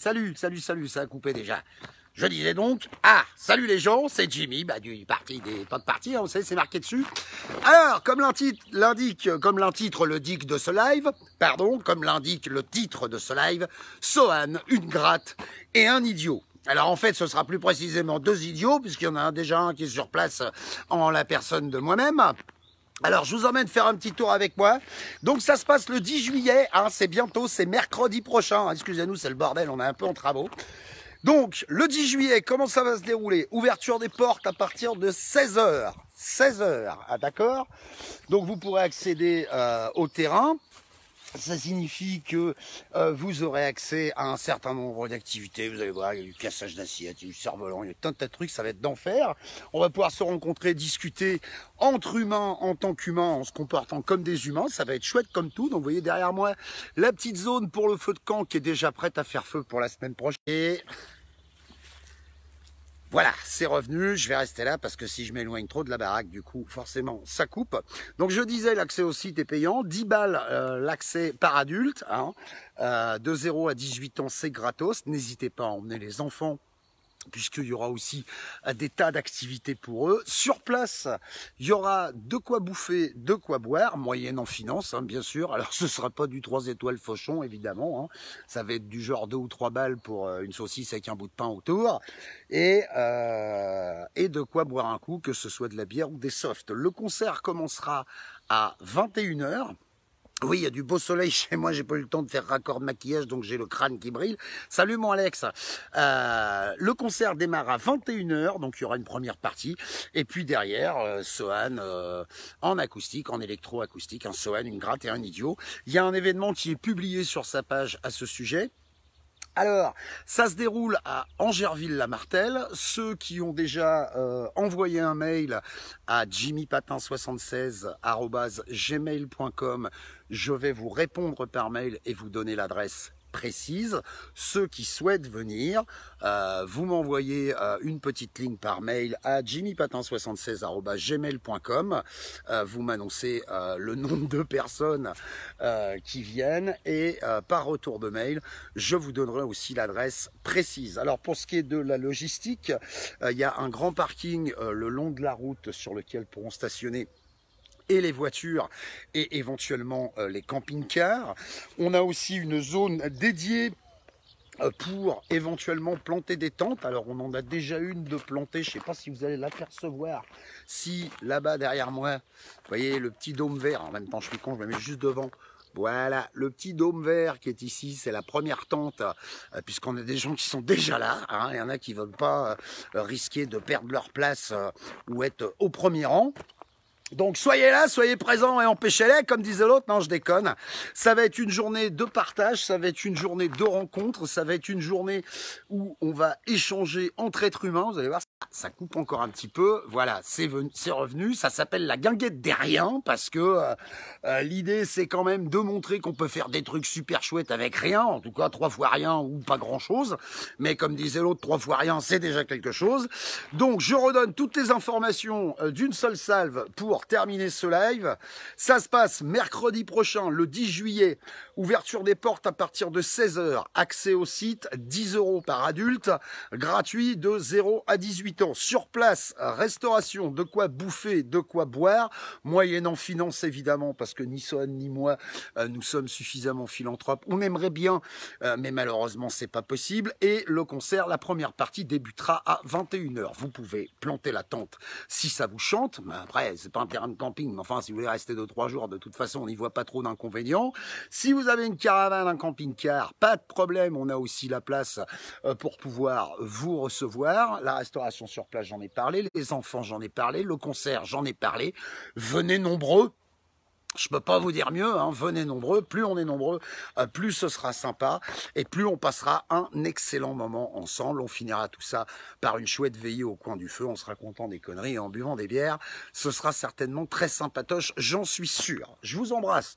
allez, salut, ça a coupé déjà. Je disais donc, salut les gens, c'est Jimmy, du parti des pas de parti, vous savez, c'est marqué dessus. Alors, comme l'indique le titre de ce live, Sohan, une gratte et un idiot. Alors en fait, ce sera plus précisément 2 idiots, puisqu'il y en a déjà un qui est sur place en la personne de moi-même. Alors, je vous emmène faire un petit tour avec moi. Donc, ça se passe le 10 juillet, c'est bientôt, c'est mercredi prochain. Excusez-nous, c'est le bordel, on est un peu en travaux. Donc, le 10 juillet, comment ça va se dérouler? Ouverture des portes à partir de 16h. 16h, d'accord? Donc, vous pourrez accéder au terrain. Ça signifie que vous aurez accès à un certain nombre d'activités. Vous allez voir, il y a du cassage d'assiettes, il y a du cerf-volant, il y a tant de trucs, ça va être d'enfer. On va pouvoir se rencontrer, discuter entre humains, en tant qu'humains, en se comportant comme des humains. Ça va être chouette comme tout. Donc vous voyez derrière moi la petite zone pour le feu de camp qui est déjà prête à faire feu pour la semaine prochaine. Et voilà, c'est revenu, je vais rester là parce que si je m'éloigne trop de la baraque, du coup, forcément, ça coupe. Donc je disais, l'accès au site est payant, 10 balles l'accès par adulte, de 0 à 18 ans, c'est gratos. N'hésitez pas à emmener les enfants, puisqu'il y aura aussi des tas d'activités pour eux. Sur place, il y aura de quoi bouffer, de quoi boire, moyennant finance, bien sûr. Alors, ce ne sera pas du 3 étoiles Fauchon, évidemment. Ça va être du genre 2 ou 3 balles pour une saucisse avec un bout de pain autour. Et de quoi boire un coup, que ce soit de la bière ou des softs. Le concert commencera à 21h. Oui, il y a du beau soleil chez moi, j'ai pas eu le temps de faire raccord de maquillage, donc j'ai le crâne qui brille. Salut mon Alex. Le concert démarre à 21h, donc il y aura une première partie. Et puis derrière, Sohan en acoustique, en électro-acoustique, un Sohan, une gratte et un idiot. Il y a un événement qui est publié sur sa page à ce sujet. Alors, ça se déroule à Angerville-la-Martelle. Ceux qui ont déjà envoyé un mail à jimmypatin76@gmail.com, je vais vous répondre par mail et vous donner l'adresse précise. Ceux qui souhaitent venir, vous m'envoyez une petite ligne par mail à jimmypatin76@gmail.com. Vous m'annoncez le nombre de personnes qui viennent et par retour de mail, je vous donnerai aussi l'adresse précise. Alors pour ce qui est de la logistique, il y a un grand parking le long de la route sur lequel pourront stationner et les voitures et éventuellement les camping-cars. On a aussi une zone dédiée pour éventuellement planter des tentes. Alors on en a déjà une de plantée, je ne sais pas si vous allez l'apercevoir. Si là-bas derrière moi, vous voyez le petit dôme vert, en même temps je suis con, je me mets juste devant. Voilà, le petit dôme vert qui est ici, c'est la première tente, puisqu'on a des gens qui sont déjà là. Il y en a qui ne veulent pas risquer de perdre leur place ou être au premier rang. Donc soyez là, soyez présents et empêchez-les, comme disait l'autre, non je déconne. Ça va être une journée de partage, ça va être une journée de rencontre, ça va être une journée où on va échanger entre êtres humains. Vous allez voir, ça coupe encore un petit peu. Voilà, c'est revenu, ça s'appelle la guinguette des riens, parce que l'idée c'est quand même de montrer qu'on peut faire des trucs super chouettes avec rien, en tout cas 3 fois rien ou pas grand chose. Mais comme disait l'autre, 3 fois rien c'est déjà quelque chose. Donc je redonne toutes les informations d'une seule salve pour terminer ce live. Ça se passe mercredi prochain, le 10 juillet. Ouverture des portes à partir de 16h. Accès au site, 10 € par adulte. Gratuit de 0 à 18 ans. Sur place, restauration, de quoi bouffer, de quoi boire. Moyennant finance évidemment, parce que ni Sohan ni moi, nous sommes suffisamment philanthropes. On aimerait bien, mais malheureusement c'est pas possible. Et le concert, la première partie débutera à 21h. Vous pouvez planter la tente si ça vous chante. Mais après, c'est pas un terrain de camping, mais enfin, si vous voulez rester 2-3 jours, de toute façon, on n'y voit pas trop d'inconvénients. Si vous avez une caravane, un camping-car, pas de problème, on a aussi la place pour pouvoir vous recevoir. La restauration sur place, j'en ai parlé. Les enfants, j'en ai parlé. Le concert, j'en ai parlé. Venez nombreux. Je peux pas vous dire mieux, venez nombreux, plus on est nombreux, plus ce sera sympa et plus on passera un excellent moment ensemble. On finira tout ça par une chouette veillée au coin du feu, on sera content des conneries et en buvant des bières. Ce sera certainement très sympatoche, j'en suis sûr. Je vous embrasse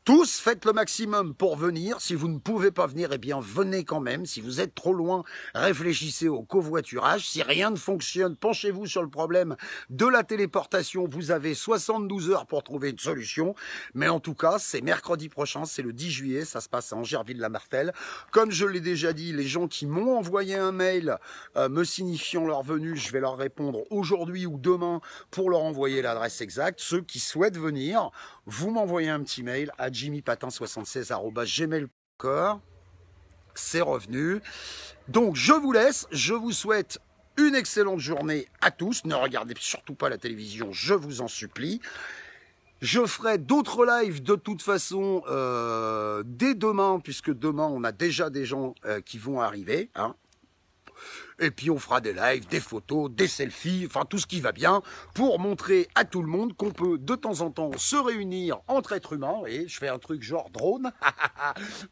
Tous, faites le maximum pour venir. Si vous ne pouvez pas venir, eh bien, venez quand même. Si vous êtes trop loin, réfléchissez au covoiturage. Si rien ne fonctionne, penchez-vous sur le problème de la téléportation. Vous avez 72 heures pour trouver une solution. Mais en tout cas, c'est mercredi prochain, c'est le 10 juillet. Ça se passe à Angerville-la-Martelle. Comme je l'ai déjà dit, les gens qui m'ont envoyé un mail me signifiant leur venue, je vais leur répondre aujourd'hui ou demain pour leur envoyer l'adresse exacte. Ceux qui souhaitent venir, vous m'envoyez un petit mail à jimmypatin76@gmail.com. C'est revenu. Donc je vous laisse, je vous souhaite une excellente journée à tous. Ne regardez surtout pas la télévision, je vous en supplie. Je ferai d'autres lives de toute façon dès demain, puisque demain on a déjà des gens qui vont arriver, hein. Et puis on fera des lives, des photos, des selfies, enfin tout ce qui va bien, pour montrer à tout le monde qu'on peut de temps en temps se réunir entre êtres humains. Et je fais un truc genre drone,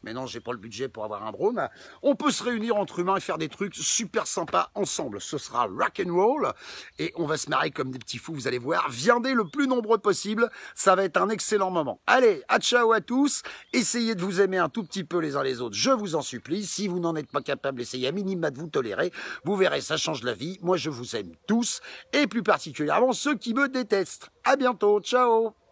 mais non, j'ai pas le budget pour avoir un drone. On peut se réunir entre humains et faire des trucs super sympas ensemble. Ce sera rock and roll et on va se marrer comme des petits fous, vous allez voir. Viendez le plus nombreux possible, ça va être un excellent moment. Allez, à ciao à tous, essayez de vous aimer un tout petit peu les uns les autres, je vous en supplie. Si vous n'en êtes pas capable, essayez à minima de vous tolérer. Vous verrez, ça change la vie. Moi, je vous aime tous, et plus particulièrement ceux qui me détestent. À bientôt, ciao!